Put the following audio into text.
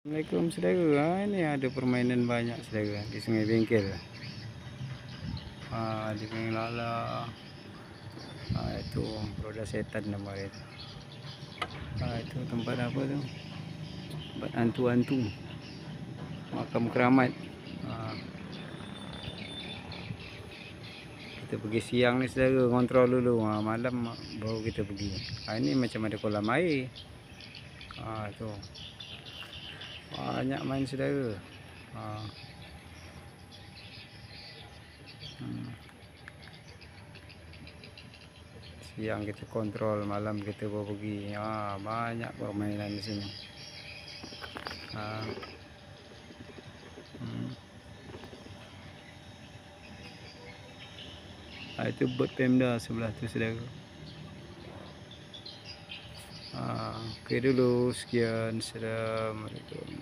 Assalamualaikum saudara. Ini ada permainan banyak saudara di Sungai Bengkel. Di Sungai Lala. Itu roda setan nama dia. Itu tempat apa tu? Tempat hantu-hantu. Makam keramat. Kita pergi siang ni saudara, kontrol dulu. Malam baru kita pergi. Ini macam ada kolam air. Tu. Banyak main saudara. Siang kita kontrol, malam kita bawa pergi. Banyak permainan di sini. Itu bot Pemda sebelah tu saudara. Okey dulu, sekian. Assalamualaikum.